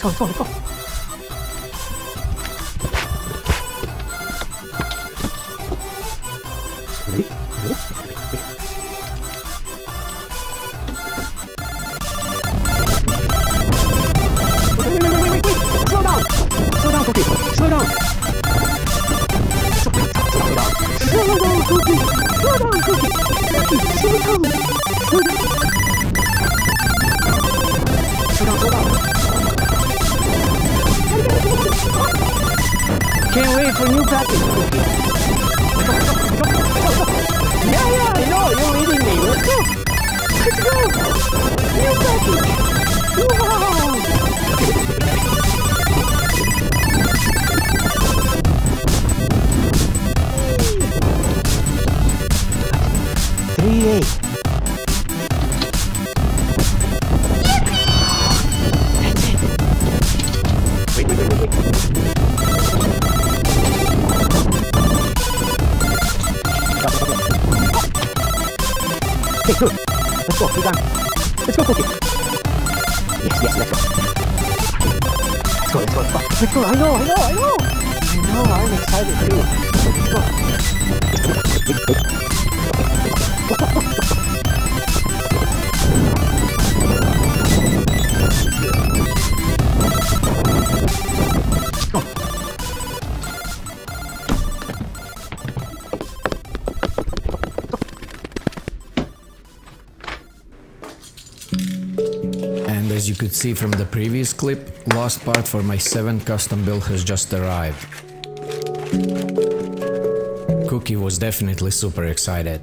go, let's go, let's go. Ready? Ready? Wait. Slow down. Slow down, Cookie. Slow down. Slow down, Cookie. Slow down, Cookie. Slow down. Slow down. Can't wait for new package, Cookie. Yeah, I know, you're reading me. Let's go. Let's go. New package. Wow. 3-8. Wait. Okay, good. Let's go, we're done. Let's go, Cookie. Yes, let's go. Let's go. I know. I'm excited too. Let's go. And as you could see from the previous clip, last part for my 7th custom build has just arrived. Cookie was definitely super excited.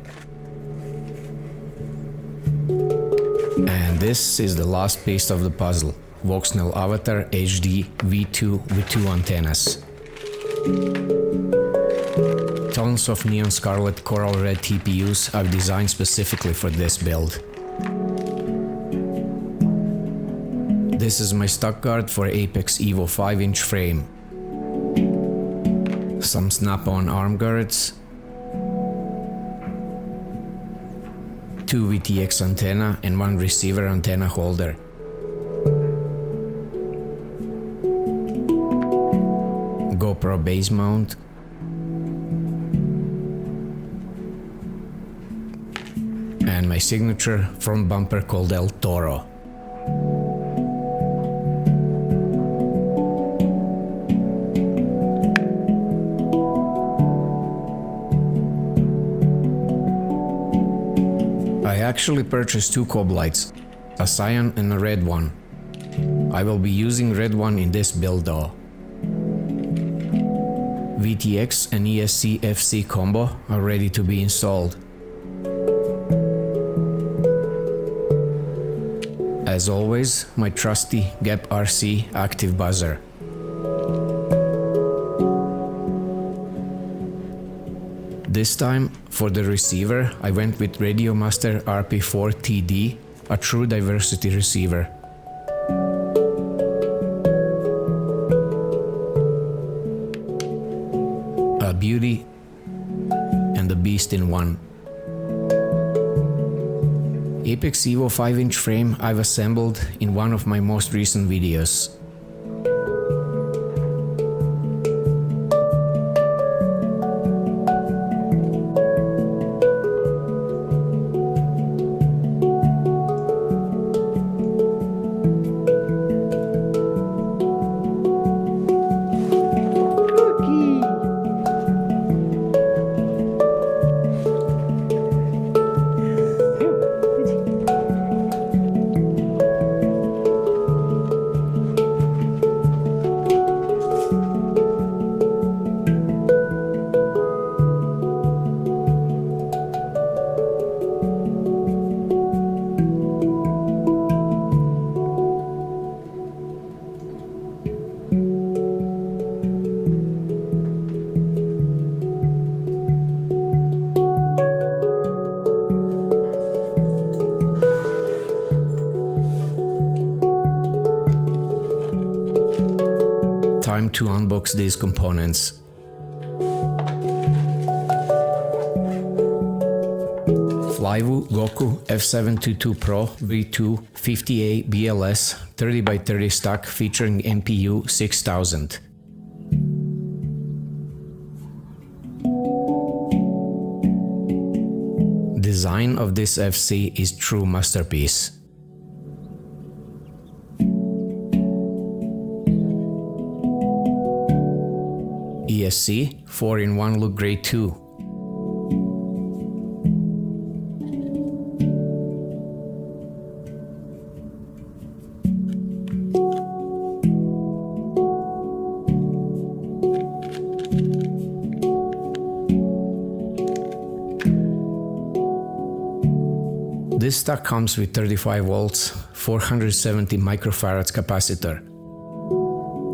And this is the last piece of the puzzle, Walksnail Avatar HD V2 with 2 antennas. Tons of neon scarlet coral red TPUs I've designed specifically for this build. This is my stock guard for Apex EVO 5-inch frame. Some snap-on arm guards, 2 VTX antenna and 1 receiver antenna holder. GoPro base mount, and my signature front bumper called El Toro. I actually purchased 2 COB lights, a cyan and a red one. I will be using red one in this build though. VTX and ESC-FC combo are ready to be installed. As always, my trusty GEPRC active buzzer. This time, for the receiver, I went with Radiomaster RP4TD, a true diversity receiver. A beauty and a beast in one. Apex EVO 5-inch frame I've assembled in one of my most recent videos. Time to unbox these Flywoo GOKU F722 Pro V2 50A BLS 30x30 stack featuring MPU 6000. Design of this FC is true masterpiece. ESC 4-in-1 look great too. This stack comes with 35 volts, 470 microfarads capacitor.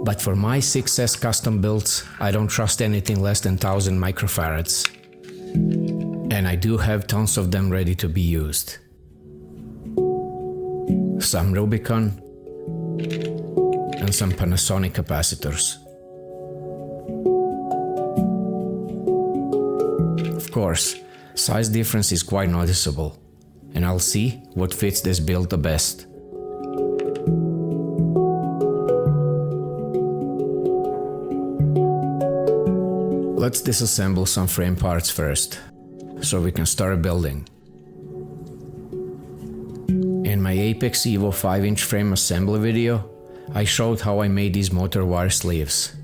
But for my 6S custom builds, I don't trust anything less than 1000 microfarads. And I do have tons of them ready to be used. Some Rubicon and some Panasonic capacitors. Of course, size difference is quite noticeable, and I'll see what fits this build the best. Let's disassemble some frame parts first, so we can start building. In my Apex EVO 5-inch frame assembly video, I showed how I made these motor wire sleeves.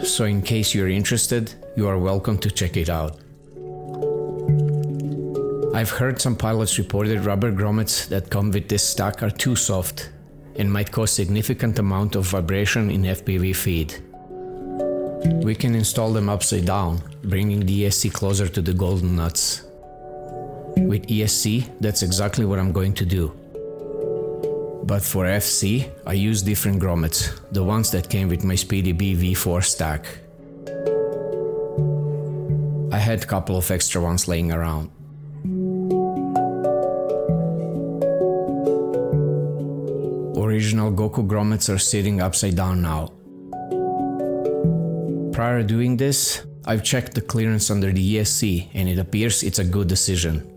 So in case you're interested, you are welcome to check it out. I've heard some pilots reported rubber grommets that come with this stack are too soft and might cause significant amount of vibration in FPV feed. We can install them upside down, bringing the ESC closer to the golden nuts. With ESC, that's exactly what I'm going to do. But for FC, I use different grommets, the ones that came with my SpeedyBee V4 stack. I had a couple of extra ones laying around. Original GOKU grommets are sitting upside down now. Prior to doing this, I've checked the clearance under the ESC and it appears it's a good decision.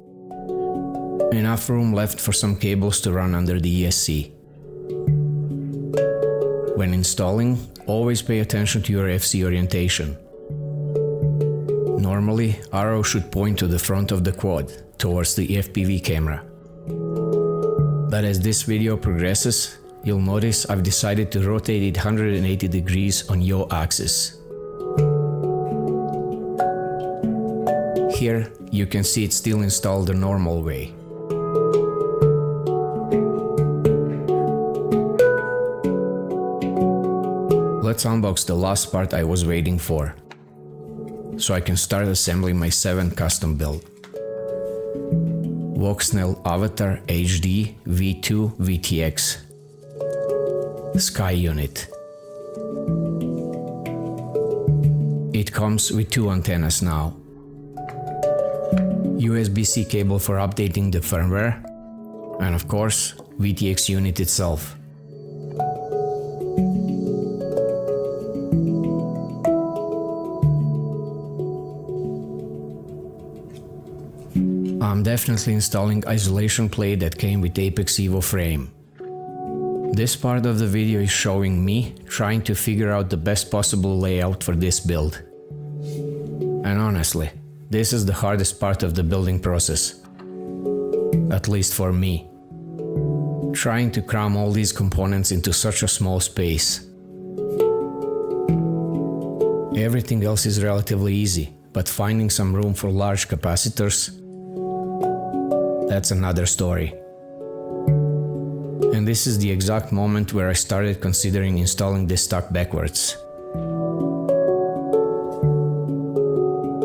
Enough room left for some cables to run under the ESC. When installing, always pay attention to your FC orientation. Normally, arrow should point to the front of the quad, towards the FPV camera. But as this video progresses, you'll notice I've decided to rotate it 180 degrees on yaw axis. Here, you can see it's still installed the normal way. Let's unbox the last part I was waiting for, so I can start assembling my 7th custom build. Walksnail Avatar HD V2 VTX Sky Unit. It comes with 2 antennas now. USB-C cable for updating the firmware, and of course, VTX unit itself. I'm definitely installing isolation plate that came with Apex EVO frame. This part of the video is showing me trying to figure out the best possible layout for this build. And honestly, this is the hardest part of the building process. At least for me. Trying to cram all these components into such a small space. Everything else is relatively easy, but finding some room for large capacitors, that's another story. And this is the exact moment where I started considering installing this stack backwards.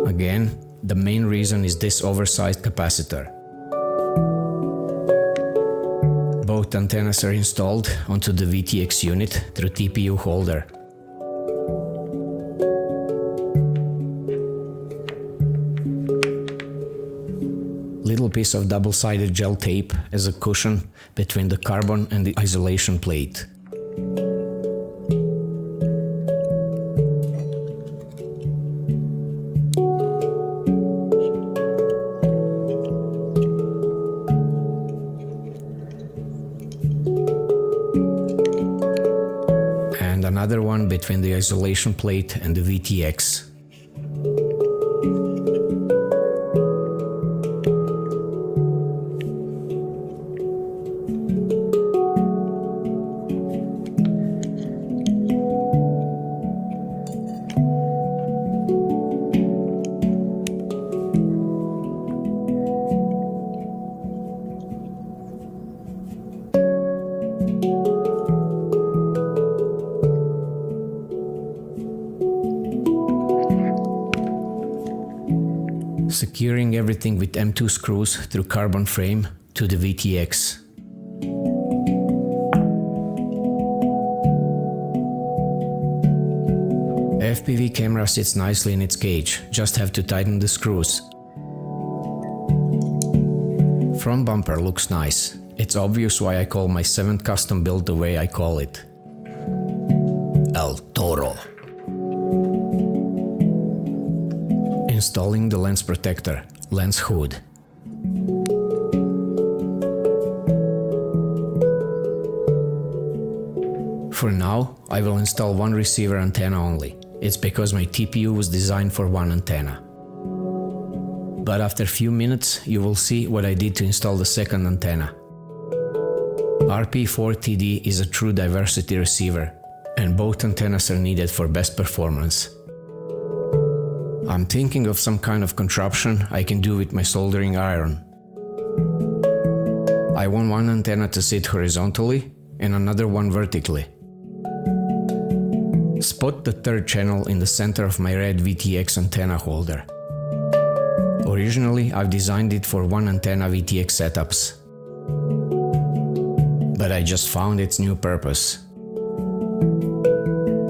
Again, the main reason is this oversized capacitor. Both antennas are installed onto the VTX unit through TPU holder. Little piece of double-sided gel tape as a cushion between the carbon and the isolation plate. And another one between the isolation plate and the VTX. Securing everything with M2 screws through carbon frame to the VTX. FPV camera sits nicely in its cage, just have to tighten the screws. Front bumper looks nice. It's obvious why I call my 7th custom build the way I call it. El Toro. Installing the lens protector, lens hood. For now, I will install one receiver antenna only. It's because my TPU was designed for one antenna. But after a few minutes, you will see what I did to install the second antenna. RP4TD is a true diversity receiver, and both antennas are needed for best performance. I'm thinking of some kind of contraption I can do with my soldering iron. I want one antenna to sit horizontally and another one vertically. Spot the third channel in the center of my red VTX antenna holder. Originally, I've designed it for one antenna VTX setups, but I just found its new purpose.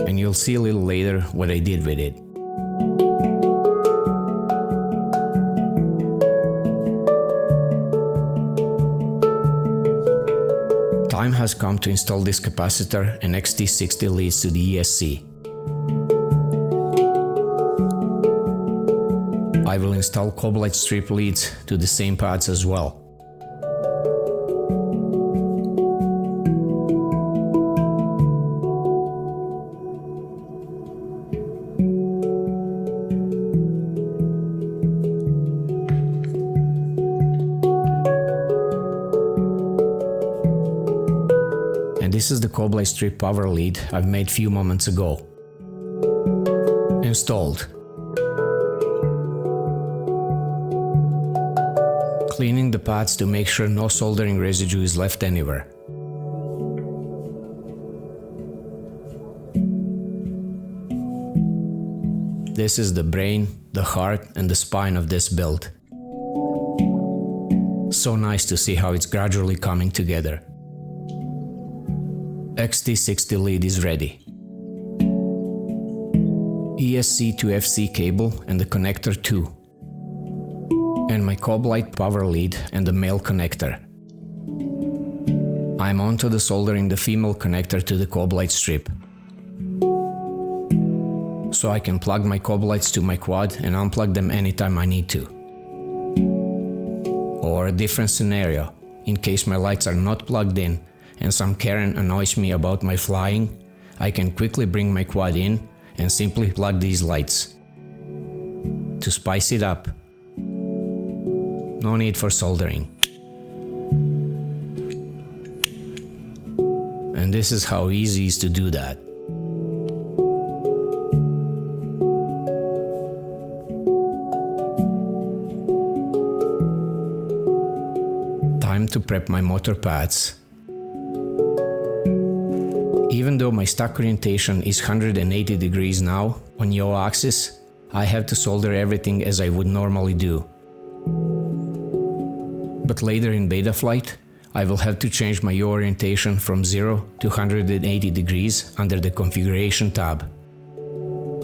And you'll see a little later what I did with it. Time has come to install this capacitor and XT60 leads to the ESC. I will install COB Light Strip leads to the same pads as well. This is the COB Light Strip power lead I've made few moments ago. Installed. Cleaning the pads to make sure no soldering residue is left anywhere. This is the brain, the heart, and the spine of this build. So nice to see how it's gradually coming together. XT60 lead is ready. ESC to FC cable and the connector too. And my COB Light power lead and the male connector. I'm on to the soldering the female connector to the COB Light Strip. So I can plug my COB Lights to my quad and unplug them anytime I need to. Or a different scenario, in case my lights are not plugged in and some Karen annoys me about my flying, I can quickly bring my quad in and simply plug these lights. To spice it up. No need for soldering. And this is how easy it is to do that. Time to prep my motor pads. Even though my stock orientation is 180 degrees now on yaw axis, I have to solder everything as I would normally do. But later in beta flight, I will have to change my yaw orientation from 0 to 180 degrees under the configuration tab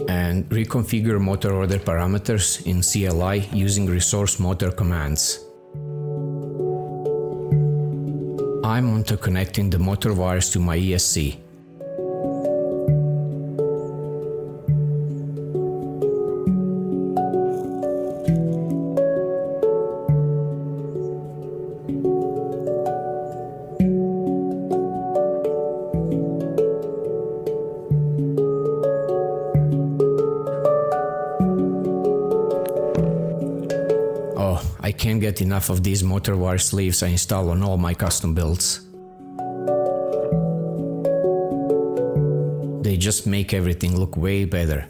and reconfigure motor order parameters in CLI using resource motor commands. I'm on to connecting the motor wires to my ESC. can't get enough of these motor wire sleeves I install on all my custom builds. They just make everything look way better.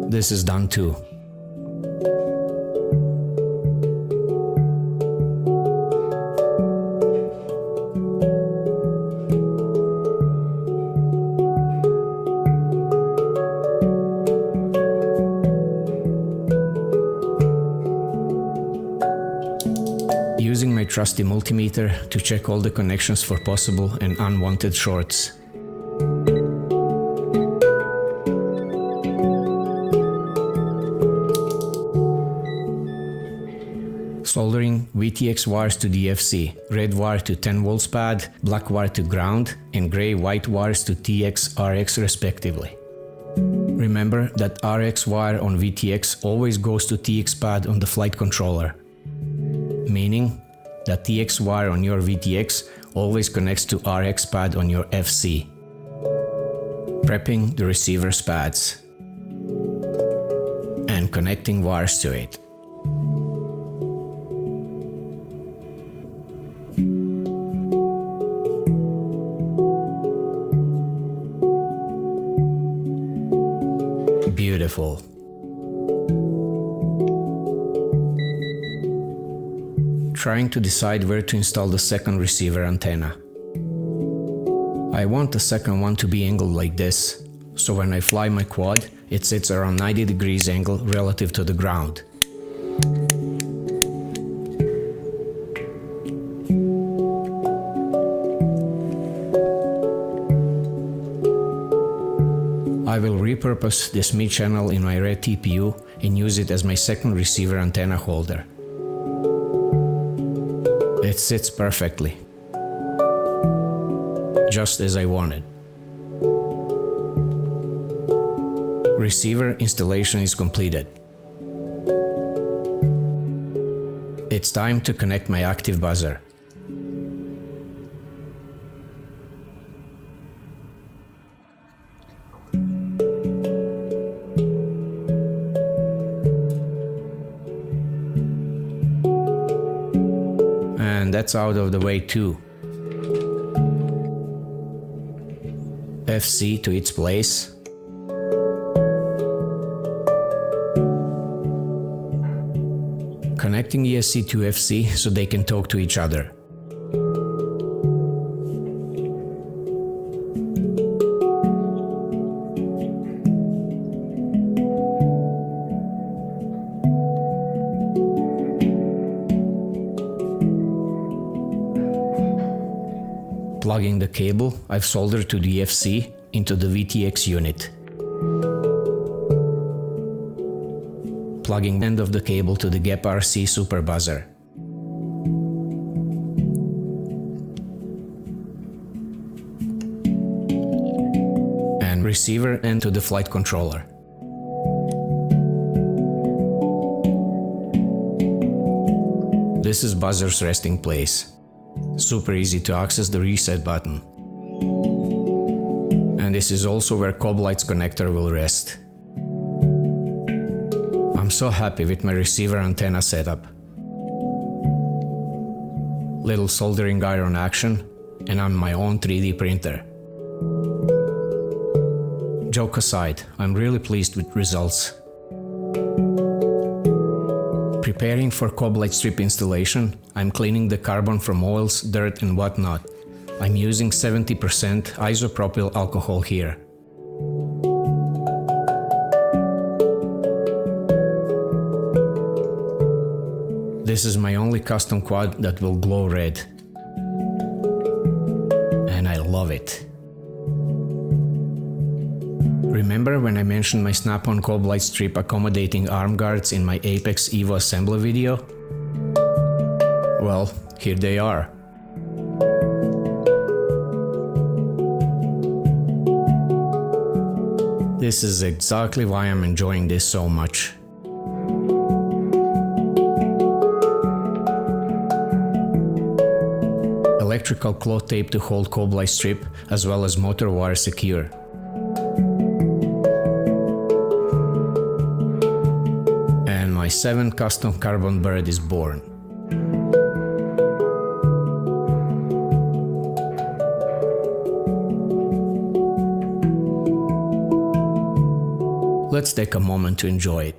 This is done too. Using my trusty multimeter to check all the connections for possible and unwanted shorts. Soldering VTX wires to DFC, red wire to 10 volts pad, black wire to ground, and gray-white wires to TX, RX respectively. Remember that RX wire on VTX always goes to TX pad on the flight controller, meaning that TX wire on your VTX always connects to RX pad on your FC, prepping the receiver's pads and connecting wires to it. Beautiful. Trying to decide where to install the second receiver antenna. I want the second one to be angled like this, so when I fly my quad, it sits around 90 degrees angle relative to the ground. I will repurpose this mid-channel in my red TPU and use it as my second receiver antenna holder. It sits perfectly, just as I wanted. Receiver installation is completed. It's time to connect my active buzzer. And that's out of the way too. FC to its place. Connecting ESC to FC so they can talk to each other. Plugging the cable I've soldered to the FC into the VTX unit. Plugging the end of the cable to the GEPRC super buzzer. And receiver end to the flight controller. This is buzzer's resting place. Super easy to access the reset button. And this is also where COB Light's connector will rest. I'm so happy with my receiver antenna setup. Little soldering iron action, and I'm my own 3D printer. Joke aside, I'm really pleased with results. Preparing for COB Light Strip installation, I'm cleaning the carbon from oils, dirt and whatnot. I'm using 70% isopropyl alcohol here. This is my only custom quad that will glow red. And I love it. Remember when I mentioned my snap-on COB Light Strip accommodating arm guards in my Apex EVO assembly video? Well, here they are. This is exactly why I'm enjoying this so much. electrical cloth tape to hold COB Light Strip, as well as motor wire secure. And my 7th custom carbon bird is born. Let's take a moment to enjoy it.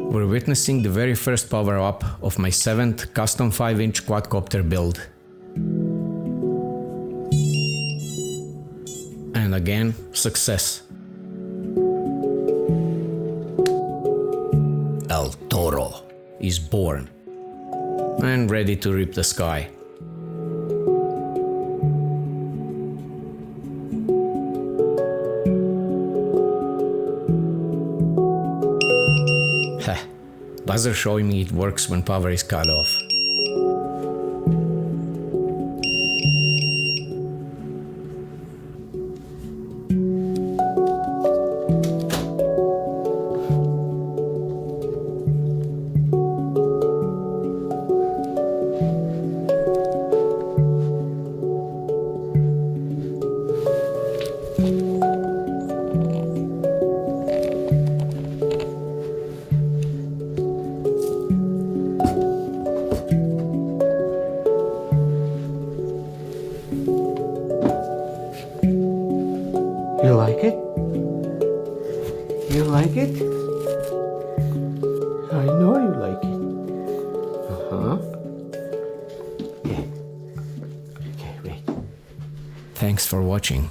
We're witnessing the very first power-up of my 7th custom 5-inch quadcopter build. And again, success. El Toro is born and ready to rip the sky. Buzzer showing me it works when power is cut off. You like it? You like it? I know you like it. Yeah. Okay, wait. Thanks for watching.